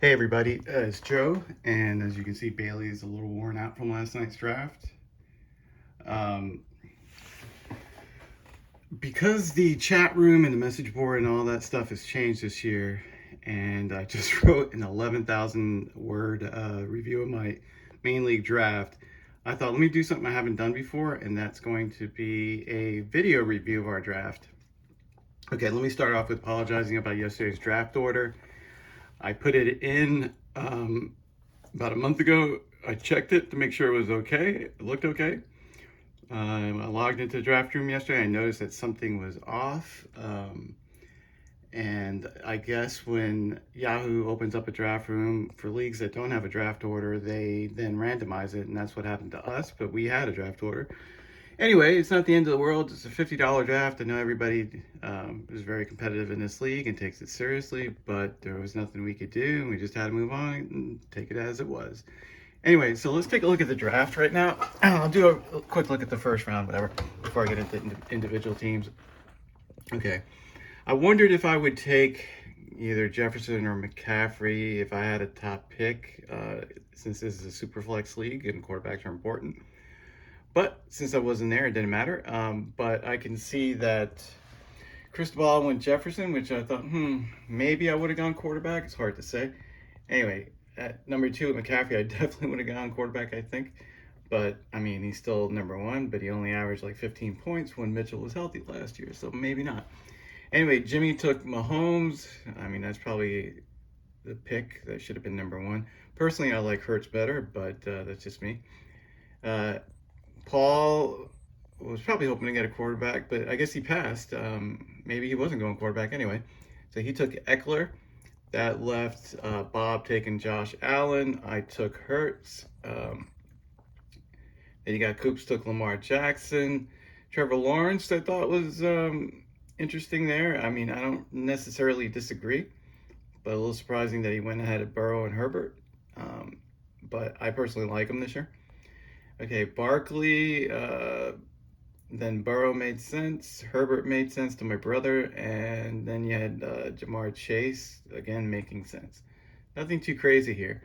Hey everybody, it's Joe, and as you can see, Bailey is a little worn out from last night's draft. Um, because the chat room and the message board and all that stuff has changed this year, and I just wrote an 11,000 word review of my main league draft, I thought let me do something I haven't done before, and that's going to be a video review of our draft. Okay, let me start off with apologizing about yesterday's draft order. I put it in about a month ago. I checked it to make sure it was okay. It looked okay. I logged into the draft room yesterday. I noticed that something was off. And I guess when Yahoo opens up a draft room for leagues that don't have a draft order, they then randomize it. And that's what happened to us. But we had a draft order. Anyway, it's not the end of the world. It's a $50 draft. I know everybody is very competitive in this league and takes it seriously, but there was nothing we could do. And we just had to move on and take it as it was. Anyway, so let's take a look at the draft right now. I'll do a quick look at the first round, whatever, before I get into individual teams. Okay. I wondered if I would take either Jefferson or McCaffrey if I had a top pick, since this is a super flex league and quarterbacks are important. But since I wasn't there, it didn't matter. But I can see that Cristobal went Jefferson, which I thought, maybe I would have gone quarterback. It's hard to say. Anyway, at number two at McCaffrey, I definitely would have gone quarterback, I think. But I mean, he's still number one, but he only averaged like 15 points when Mitchell was healthy last year, so maybe not. Anyway, Jimmy took Mahomes. I mean, that's probably the pick that should have been number one. Personally, I like Hurts better, but that's just me. Uh, Paul was probably hoping to get a quarterback, but I guess he passed. Maybe he wasn't going quarterback anyway. So he took Eckler. That left Bob taking Josh Allen. I took Hurts. Then you got Coops took Lamar Jackson. Trevor Lawrence, I thought was interesting there. I mean, I don't necessarily disagree, but a little surprising that he went ahead of Burrow and Herbert. But I personally like him this year. Okay, Barkley, then Burrow made sense. Herbert made sense to my brother. And then you had Jamar Chase, again, making sense. Nothing too crazy here.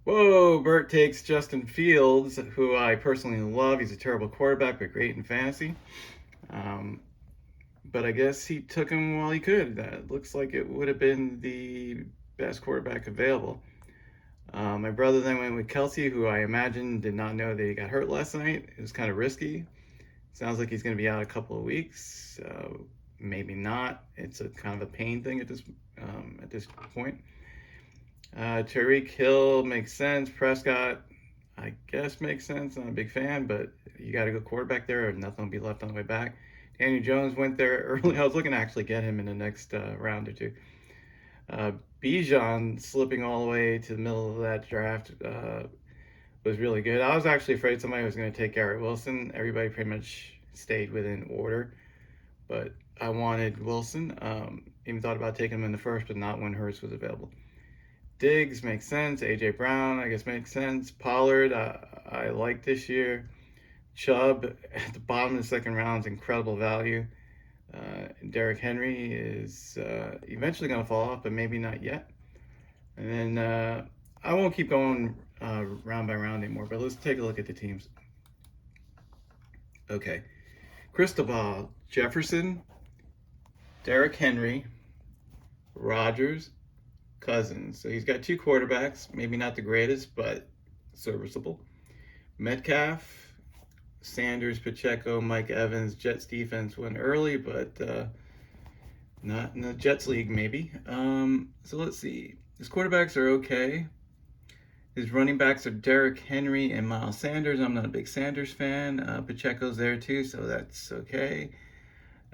Whoa, Bert takes Justin Fields, who I personally love. He's a terrible quarterback, but great in fantasy. Um, but I guess he took him while he could. That looks like it would have been the best quarterback available. My brother then went with Kelsey, who I imagine did not know that he got hurt last night. It was kind of risky. Sounds like he's going to be out a couple of weeks. Maybe not. It's a kind of a pain thing at this point. Tyreek Hill makes sense. Prescott, I guess, makes sense. I'm a big fan, but you got to go quarterback there, or nothing will be left on the way back. Daniel Jones went there early. I was looking to actually get him in the next round or two. Uh, Bijan slipping all the way to the middle of that draft was really good. I was actually afraid somebody was going to take Garrett Wilson. Everybody pretty much stayed within order, but I wanted Wilson. Even thought about taking him in the first, but not when Hurts was available. Diggs makes sense. AJ Brown, I guess, makes sense. Pollard, I like this year. Chubb at the bottom of the second round is incredible value. Derrick Henry is eventually going to fall off, but maybe not yet. And then I won't keep going round by round anymore, but let's take a look at the teams. Okay. Cristobal, Jefferson, Derrick Henry, Rodgers, Cousins. So he's got two quarterbacks, maybe not the greatest, but serviceable. Metcalf, Sanders, Pacheco, Mike Evans. Jets defense went early, but not in the Jets league, maybe. So let's see. His quarterbacks are okay. His running backs are Derrick Henry and Miles Sanders. I'm not a big Sanders fan. Pacheco's there too, so that's okay.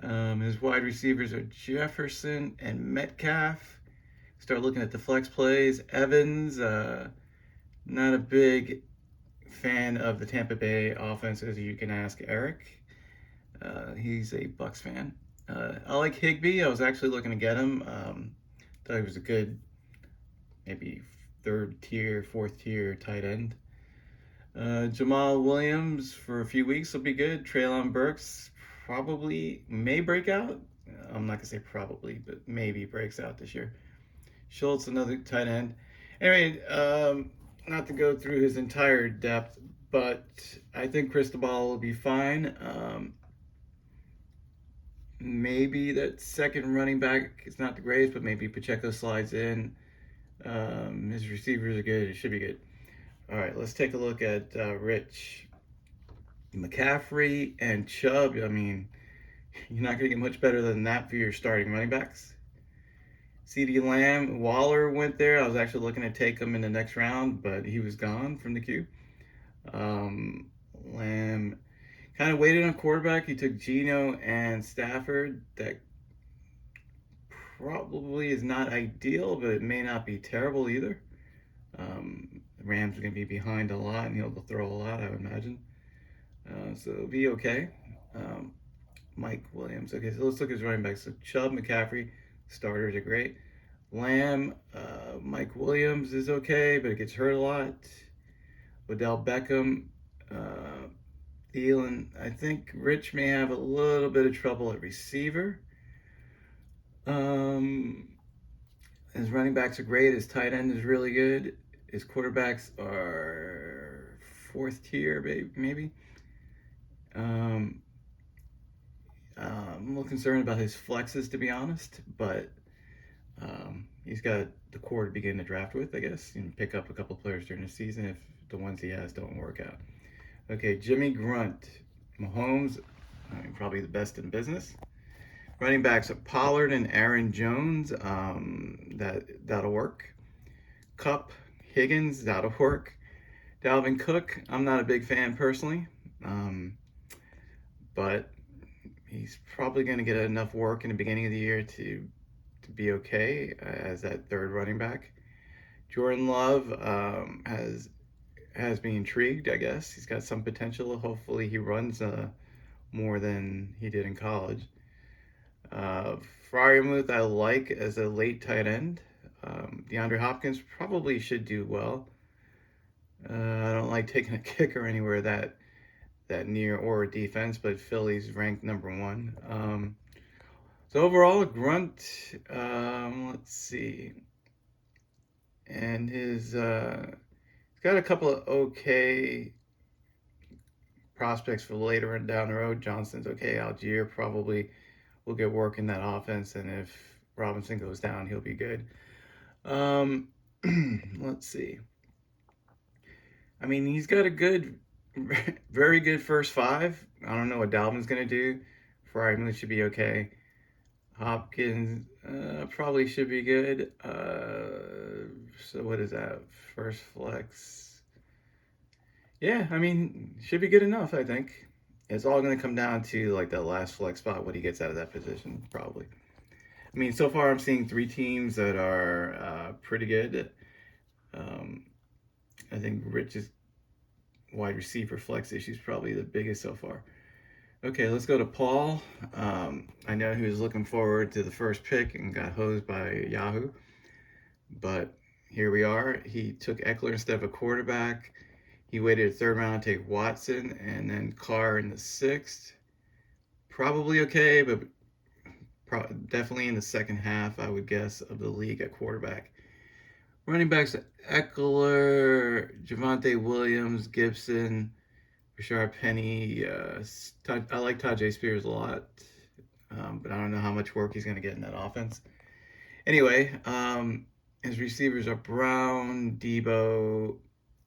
His wide receivers are Jefferson and Metcalf. Start looking at the flex plays. Evans, not a big fan of the Tampa Bay offense, as you can ask Eric. He's a Bucks fan. I like Higbee. I was actually looking to get him. Thought he was a good, maybe third tier, fourth tier tight end. Jamal Williams for a few weeks will be good. Treylon Burks probably may break out. I'm not gonna say probably, but maybe breaks out this year. Schultz, another tight end. Anyway, not to go through his entire depth, but I think Cristobal will be fine. Maybe that second running back is not the greatest, but maybe Pacheco slides in. His receivers are good. It should be good. All right, let's take a look at Rich. McCaffrey and Chubb. I mean, you're not going to get much better than that for your starting running backs. CeeDee Lamb, Waller went there. I was actually looking to take him in the next round, but he was gone from the queue. Lamb kind of waited on quarterback. He took Geno and Stafford. That probably is not ideal, but it may not be terrible either. The Rams are going to be behind a lot, and he'll throw a lot, I would imagine. So it'll be okay. Mike Williams. Okay, so let's look at his running backs. So Chubb, McCaffrey, starters are great. Lamb, Mike Williams is okay, but it gets hurt a lot. Odell Beckham, Thielen. I think Rich may have a little bit of trouble at receiver. His running backs are great. His tight end is really good. His quarterbacks are fourth tier, maybe. I'm a little concerned about his flexes, to be honest, but he's got the core to begin the draft with, I guess, and pick up a couple players during the season if the ones he has don't work out. Okay, Jimmy Grunt. Mahomes, I mean, probably the best in business. Running backs are Pollard and Aaron Jones. That'll work. Kupp, Higgins, that'll work. Dalvin Cook, I'm not a big fan personally, but he's probably going to get enough work in the beginning of the year to be okay as that third running back. Jordan Love has me intrigued, I guess. He's got some potential. Hopefully he runs more than he did in college. Freiermuth I like as a late tight end. DeAndre Hopkins probably should do well. I don't like taking a kicker anywhere that near or a defense, but Philly's ranked number one. So overall, Grunt, let's see. And he's got a couple of okay prospects for later and down the road. Johnson's okay. Algier probably will get work in that offense, and if Robinson goes down, he'll be good. Let's see. I mean, he's got a good, very good first five. I don't know what Dalvin's going to do. Freiermuth should be okay. Hopkins probably should be good. So what is that? First flex. Yeah, I mean, should be good enough, I think. It's all going to come down to like that last flex spot, what he gets out of that position, probably. I mean, so far I'm seeing three teams that are pretty good. I think Rich's wide receiver flex issue is probably the biggest so far. Okay, let's go to Paul. I know he was looking forward to the first pick and got hosed by Yahoo, but here we are. He took Eckler instead of a quarterback. He waited a third round to take Watson and then Carr in the sixth. Probably okay, but definitely in the second half, I would guess, of the league at quarterback. Running backs: Eckler, Javonte Williams, Gibson, Rashard Penny. I like Tajay Spears a lot, but I don't know how much work he's going to get in that offense. Anyway, his receivers are Brown, Debo,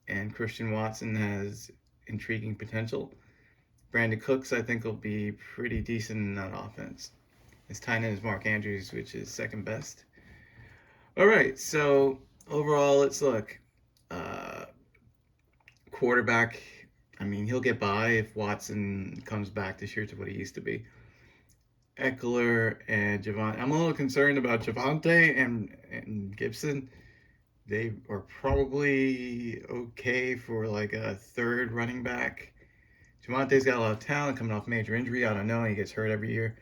and Christian Watson has intriguing potential. Brandon Cooks, I think, will be pretty decent in that offense. His tight end is Mark Andrews, which is second best. All right, so overall, let's look. Quarterback, I mean, he'll get by if Watson comes back this year to what he used to be. Eckler and Javonte. I'm a little concerned about Javonte and Gibson. They are probably okay for like a third running back. Javonte's got a lot of talent coming off major injury. I don't know. He gets hurt every year.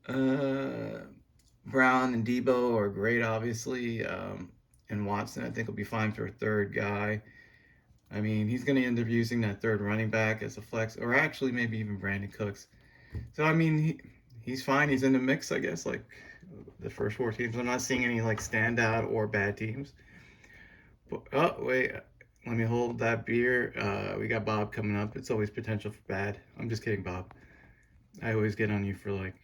Brown and Debo are great, obviously. And Watson, I think, will be fine for a third guy. I mean, he's going to end up using that third running back as a flex, or actually maybe even Brandon Cooks. So, I mean, he's fine. He's in the mix, I guess, like the first four teams. I'm not seeing any like standout or bad teams. Oh, wait. Let me hold that beer. We got Bob coming up. It's always potential for bad. I'm just kidding, Bob. I always get on you for like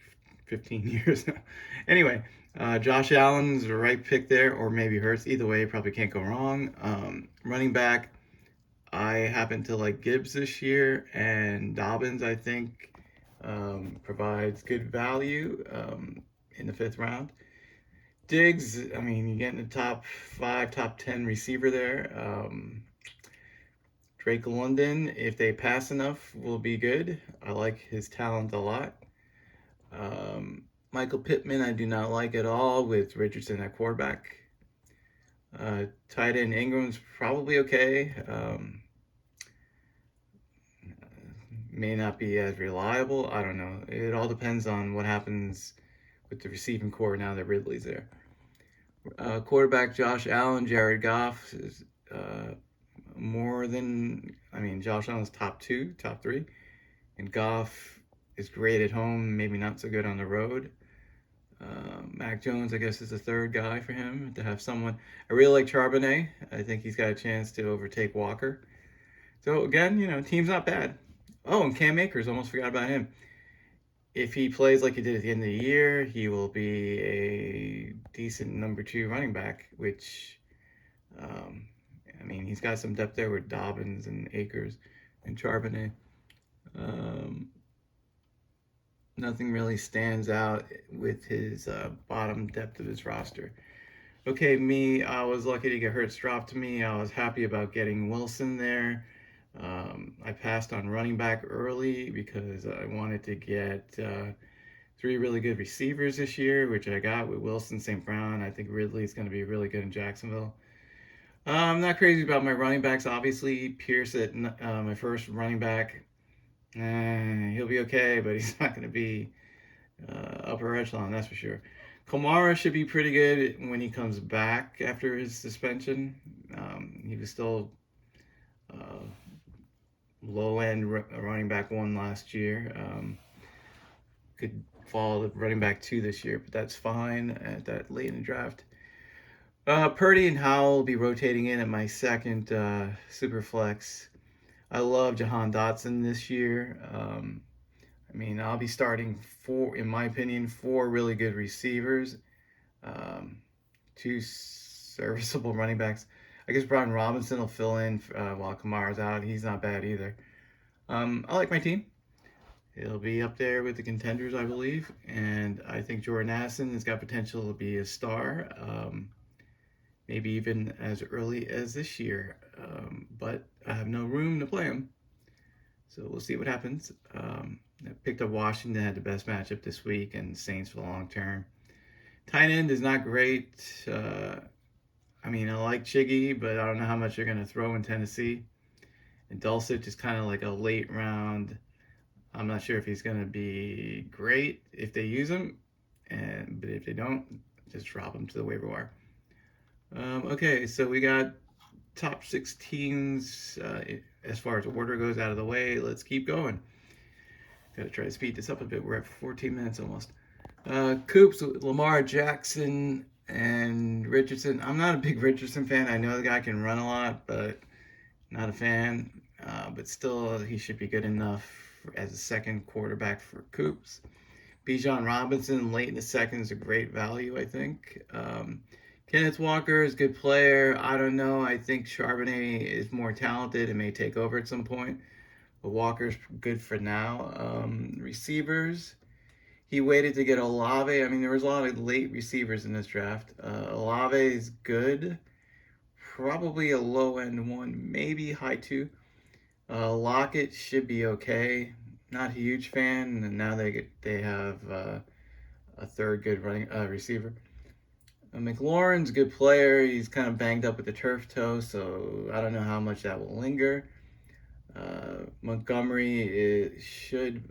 15 years now. Anyway, Josh Allen's the right pick there, or maybe Hurts. Either way, probably can't go wrong. Running back, I happen to like Gibbs this year, and Dobbins, I think, provides good value in the fifth round. Diggs, I mean, you get in the top five, top 10 receiver there. Drake London, if they pass enough, will be good. I like his talent a lot. Michael Pittman, I do not like at all with Richardson at quarterback. Tight end Ingram's probably okay. May not be as reliable. I don't know. It all depends on what happens with the receiving core now that Ridley's there. Quarterback Josh Allen, Jared Goff is more than, I mean, Josh Allen's top two, top three, and Goff is great at home, maybe not so good on the road. Mac Jones, I guess, is the third guy for him to have someone. I really like Charbonnet. I think he's got a chance to overtake Walker. So again, team's not bad. Oh, and Cam Akers, almost forgot about him. If he plays like he did at the end of the year, he will be a decent number two running back, which, I mean, he's got some depth there with Dobbins and Akers and Charbonnet. Nothing really stands out with his bottom depth of his roster. Okay, I was lucky to get Hurts dropped to me. I was happy about getting Wilson there. I passed on running back early because I wanted to get three really good receivers this year, which I got with Wilson, St. Brown. I think Ridley's going to be really good in Jacksonville. I'm not crazy about my running backs. Obviously, Pierce at my first running back. He'll be okay, but he's not going to be upper echelon, that's for sure. Kamara should be pretty good when he comes back after his suspension. He was still low-end running back one last year. Could fall to running back two this year, but that's fine at that late in the draft. Purdy and Howell will be rotating in at my second super flex. I love Jahan Dotson this year. I mean, I'll be starting in my opinion, four really good receivers, two serviceable running backs. I guess Brian Robinson will fill in while Kamara's out. He's not bad either. I like my team. It'll be up there with the contenders, I believe. And I think Jordan Addison has got potential to be a star, maybe even as early as this year. But I have no room to play him. So we'll see what happens. I picked up Washington, had the best matchup this week, and Saints for the long term. Tight end is not great. I mean, I like Chiggy, but I don't know how much they're going to throw in Tennessee. And Dulcich is kind of like a late round. I'm not sure if he's going to be great if they use him, but if they don't, just drop him to the waiver wire. Okay, so we got top 6 teams as far as order goes out of the way. Let's keep going. Gotta try to speed this up a bit. We're at 14 minutes almost. Coops, Lamar Jackson, and Richardson. I'm not a big Richardson fan. I know the guy can run a lot, but not a fan. But still, he should be good enough as a second quarterback for Coops. Bijan Robinson, late in the second, is a great value, I think. Kenneth Walker is a good player. I don't know. I think Charbonnet is more talented and may take over at some point. But Walker's good for now. Receivers, he waited to get Olave. I mean, there was a lot of late receivers in this draft. Olave is good. Probably a low-end one, maybe high two. Lockett should be okay. Not a huge fan. And now they have a third good running receiver. McLaurin's a good player. He's kind of banged up with the turf toe, so I don't know how much that will linger. Montgomery should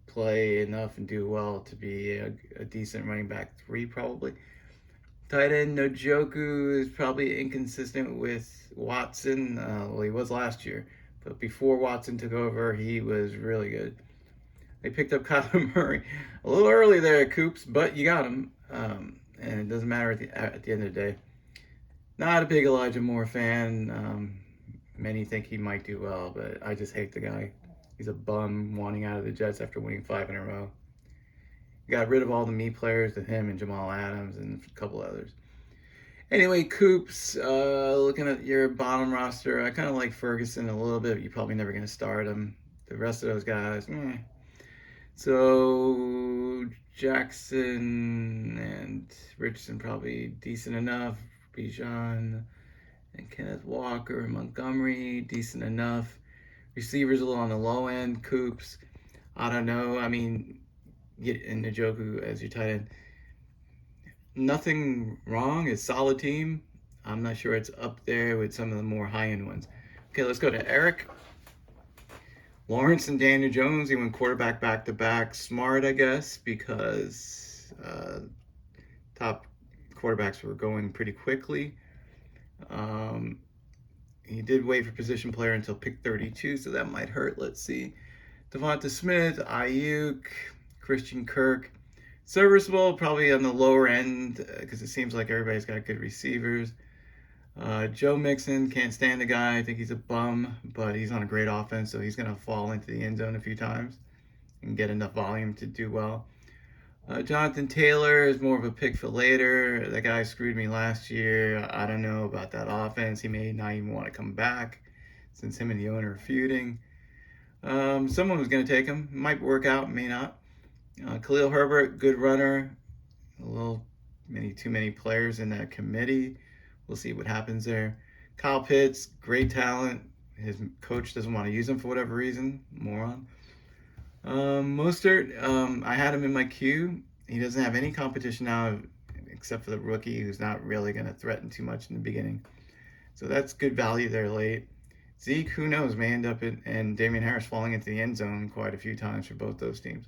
play enough and do well to be a decent running back 3, probably. Tight end Njoku is probably inconsistent with Watson. Well, he was last year, but before Watson took over, he was really good. They picked up Kyler Murray a little early there at Coops, but you got him. And it doesn't matter at the end of the day. Not a big Elijah Moore fan. Many think he might do well, but I just hate the guy. He's a bum wanting out of the Jets after winning 5 in a row. Got rid of all the me players to him and Jamal Adams and a couple others. Anyway, Coops, looking at your bottom roster, I kind of like Ferguson a little bit. But you're probably never going to start him. The rest of those guys, So Jackson and Richardson probably decent enough. Bijan and Kenneth Walker and Montgomery, decent enough. Receivers a little on the low end. Coops, I don't know. I mean, get in Njoku as your tight end. Nothing wrong. It's a solid team. I'm not sure it's up there with some of the more high-end ones. Okay, let's go to Eric. Lawrence and Daniel Jones, he went quarterback back-to-back. Smart, I guess, because top quarterbacks were going pretty quickly. He did wait for position player until pick 32, so that might hurt. Let's see. Devonta Smith, Ayuk, Christian Kirk. Serviceable, probably on the lower end, because it seems like everybody's got good receivers. Joe Mixon, can't stand the guy. I think he's a bum, but he's on a great offense, so he's going to fall into the end zone a few times and get enough volume to do well. Jonathan Taylor is more of a pick for later. That guy screwed me last year. I don't know about that offense. He may not even want to come back since him and the owner are feuding. Someone was going to take him. Might work out, may not. Khalil Herbert, good runner. A little too many players in that committee. We'll see what happens there. Kyle Pitts, great talent. His coach doesn't want to use him for whatever reason. Moron. Mostert, I had him in my queue. He doesn't have any competition now except for the rookie who's not really going to threaten too much in the beginning. So that's good value there late. Zeke, who knows, may end up and Damian Harris falling into the end zone quite a few times for both those teams.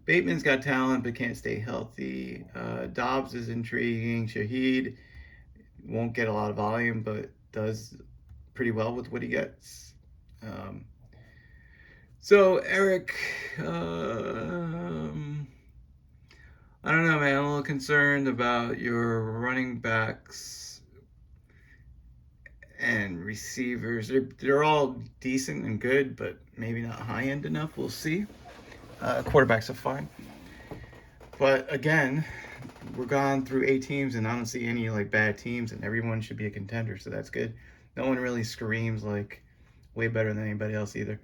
Bateman's got talent but can't stay healthy. Dobbs is intriguing. Shaheed won't get a lot of volume but does pretty well with what he gets. So Eric, I don't know, man. I'm a little concerned about your running backs and receivers. They're all decent and good, but maybe not high end enough. We'll see. Quarterbacks are fine, but again, we're gone through 8 teams, and I don't see any like bad teams, and everyone should be a contender, so that's good. No one really screams like way better than anybody else either.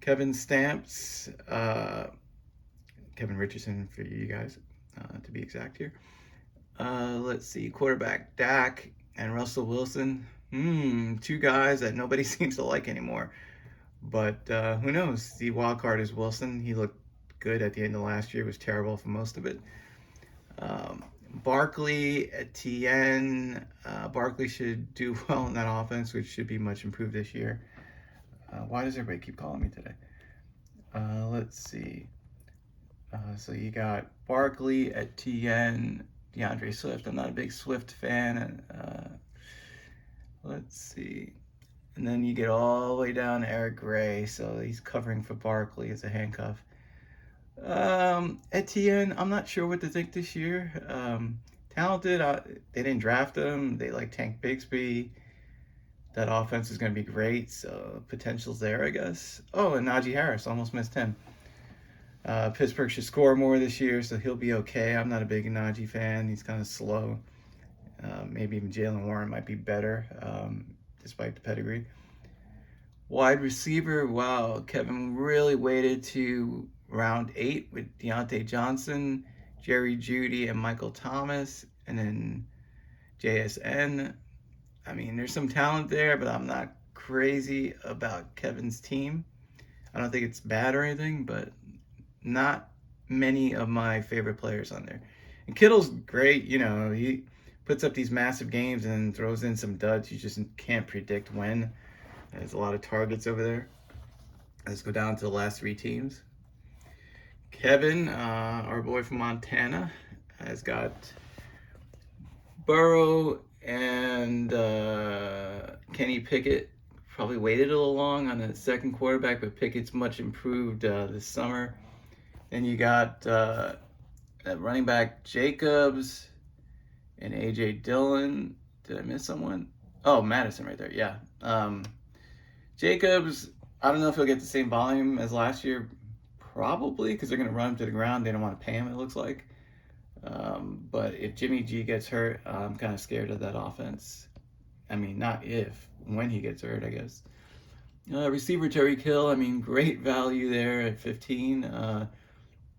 Kevin Stamps, Kevin Richardson for you guys, to be exact here. Let's see, quarterback Dak and Russell Wilson. 2 guys that nobody seems to like anymore. But who knows? The wild card is Wilson. He looked good at the end of last year. Was terrible for most of it. Barkley, Etienne. Barkley should do well in that offense, which should be much improved this year. Why does everybody keep calling me today? Let's see. So you got Barkley, Etienne, DeAndre Swift. I'm not a big Swift fan. Let's see. And then you get all the way down to Eric Gray. So he's covering for Barkley as a handcuff. Etienne, I'm not sure what to think this year. Talented. They didn't draft him. They like Tank Bigsby. That offense is going to be great, so potential's there, I guess. Oh, and Najee Harris, almost missed him. Pittsburgh should score more this year, so he'll be okay. I'm not a big Najee fan. He's kind of slow. Maybe even Jaylen Warren might be better, despite the pedigree. Wide receiver, wow. Kevin really waited to round 8 with Deontay Johnson, Jerry Jeudy, and Michael Thomas, and then JSN. I mean, there's some talent there, but I'm not crazy about Kevin's team. I don't think it's bad or anything, but not many of my favorite players on there. And Kittle's great. He puts up these massive games and throws in some duds. You just can't predict when. There's a lot of targets over there. Let's go down to the last 3 teams. Kevin, our boy from Montana, has got Burrow and Kenny Pickett. Probably waited a little long on the second quarterback, but Pickett's much improved this summer. Then you got at running back Jacobs and A.J. Dillon. Did I miss someone? Oh, Madison right there. Yeah. Jacobs, I don't know if he'll get the same volume as last year. Probably because they're going to run him to the ground. They don't want to pay him, it looks like. But if Jimmy G gets hurt, I'm kind of scared of that offense. I mean, not if, when he gets hurt, I guess. Receiver Tyreek Hill, I mean, great value there at 15.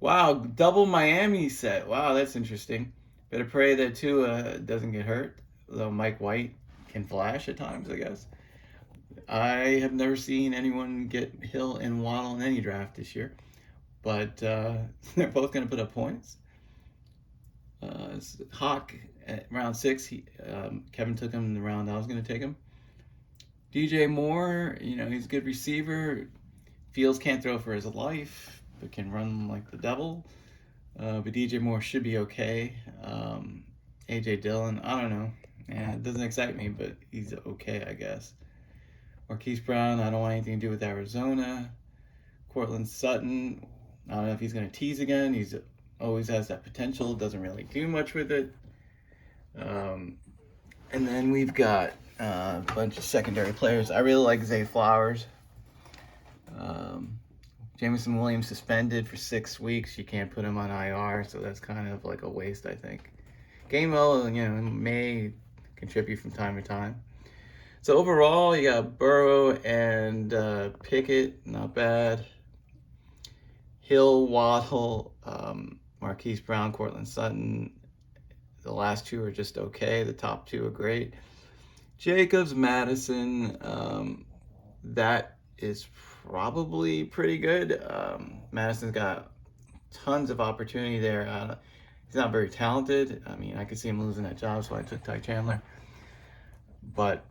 Wow, double Miami set. Wow, that's interesting. Better pray that Tua doesn't get hurt, though Mike White can flash at times, I guess. I have never seen anyone get Hill and Waddle in any draft this year, but they're both going to put up points. Hawk at round 6, Kevin took him in the round I was going to take him. DJ Moore, he's a good receiver. Fields can't throw for his life, but can run like the devil. But DJ Moore should be okay. AJ Dillon, I don't know. Yeah, it doesn't excite me, but he's okay, I guess. Marquise Brown, I don't want anything to do with Arizona. Cortland Sutton, I don't know if he's going to tease again. He's always has that potential, doesn't really do much with it. And then we've got a bunch of secondary players. I really like Zay Flowers. Jameson Williams suspended for 6 weeks. You can't put him on IR, so that's kind of like a waste, I think. Gainwell, may contribute from time to time. So overall, you got Burrow and Pickett, not bad. Hill, Waddle, Marquise Brown, Cortland Sutton. The last 2 are just okay. The top 2 are great. Jacobs, Madison, that is probably pretty good. Madison's got tons of opportunity there. He's not very talented. I mean, I could see him losing that job, so I took Ty Chandler. But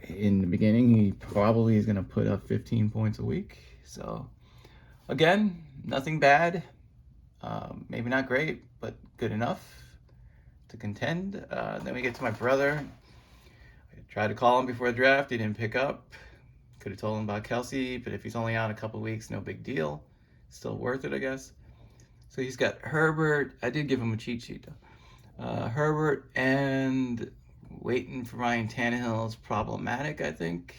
in the beginning, he probably is going to put up 15 points a week. So, again, nothing bad. Maybe not great, but good enough to contend. Then we get to my brother. I tried to call him before the draft. He didn't pick up. Could have told him about Kelce, but if he's only out a couple weeks, no big deal. Still worth it, I guess. So he's got Herbert. I did give him a cheat sheet, though. Herbert and waiting for Ryan Tannehill is problematic, I think.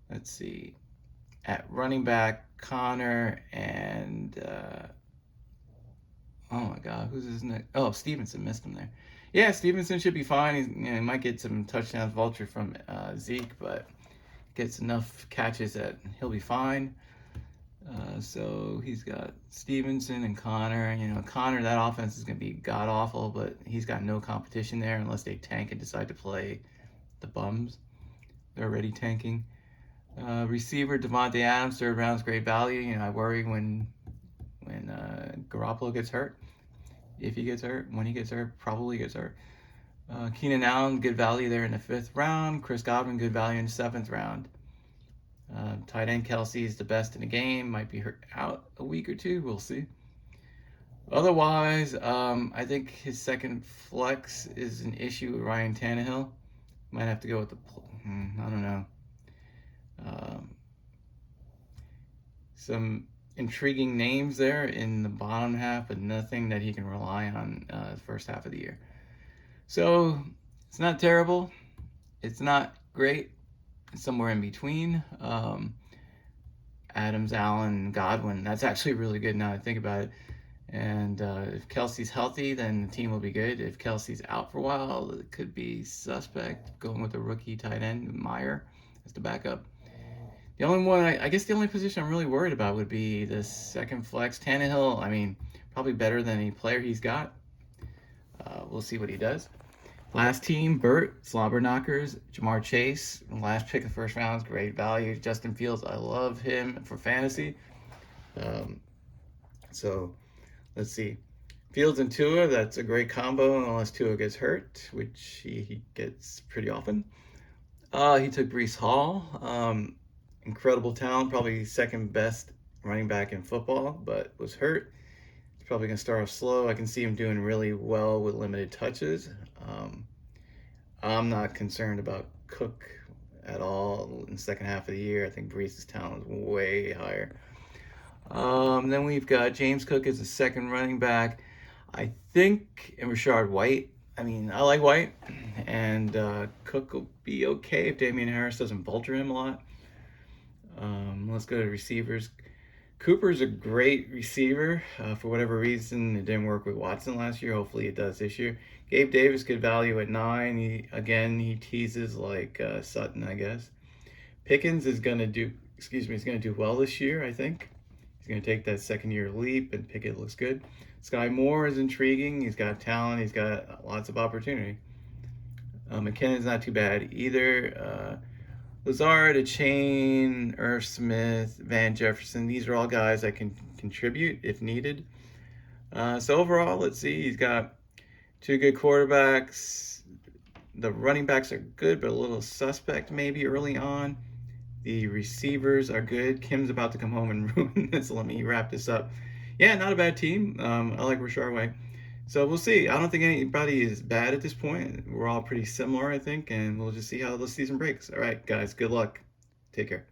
Let's see. At running back, Connor and oh my God, who's his next? Oh, Stevenson, missed him there. Yeah, Stevenson should be fine. He might get some touchdowns, vulture from Zeke, but gets enough catches that he'll be fine. So he's got Stevenson and Connor. Connor, that offense is going to be god awful, but he's got no competition there unless they tank and decide to play the bums. They're already tanking. Receiver Devontae Adams, 3rd round's great value. I worry when Garoppolo gets hurt. If he gets hurt, when he gets hurt, probably gets hurt. Keenan Allen, good value there in the 5th round. Chris Godwin, good value in the 7th round. Tight end Kelce is the best in the game. Might be hurt out a week or 2. We'll see. Otherwise, I think his second flex is an issue with Ryan Tannehill. Might have to go with I don't know. Some intriguing names there in the bottom half, but nothing that he can rely on the first half of the year. So it's not terrible. It's not great. It's somewhere in between. Adams, Allen, Godwin. That's actually really good now that I think about it. And if Kelce's healthy, then the team will be good. If Kelce's out for a while, it could be suspect going with a rookie tight end, Meyer, as the backup. The only one, I guess the only position I'm really worried about would be the second flex. Tannehill, I mean, probably better than any player he's got. We'll see what he does. Last team, Burt, Slobber Knockers, Jamar Chase, last pick of the 1st round is great value. Justin Fields, I love him for fantasy. So let's see. Fields and Tua, that's a great combo unless Tua gets hurt, which he gets pretty often. He took Breece Hall. Incredible talent, probably 2nd best running back in football, but was hurt. He's probably going to start off slow. I can see him doing really well with limited touches. I'm not concerned about Cook at all in the second half of the year. I think Breece's talent is way higher. Then we've got James Cook as the 2nd running back. I think, and Rashard White. I mean, I like White, and Cook will be okay if Damian Harris doesn't vulture him a lot. Let's go to receivers. Cooper's a great receiver. For whatever reason, it didn't work with Watson last year. Hopefully, it does this year. Gabe Davis could value at 9. He teases like Sutton, I guess. Pickens is gonna do. Excuse me, he's gonna do well this year. I think he's gonna take that second year leap, and Pickett looks good. Sky Moore is intriguing. He's got talent. He's got lots of opportunity. McKinnon's not too bad either. Lazard, Achane, Irv Smith, Van Jefferson. These are all guys that can contribute if needed. So overall, let's see. He's got two good quarterbacks. The running backs are good, but a little suspect maybe early on. The receivers are good. Kim's about to come home and ruin this. Let me wrap this up. Yeah, not a bad team. I like Rashard White. So we'll see. I don't think anybody is bad at this point. We're all pretty similar, I think, and we'll just see how the season breaks. All right, guys, good luck. Take care.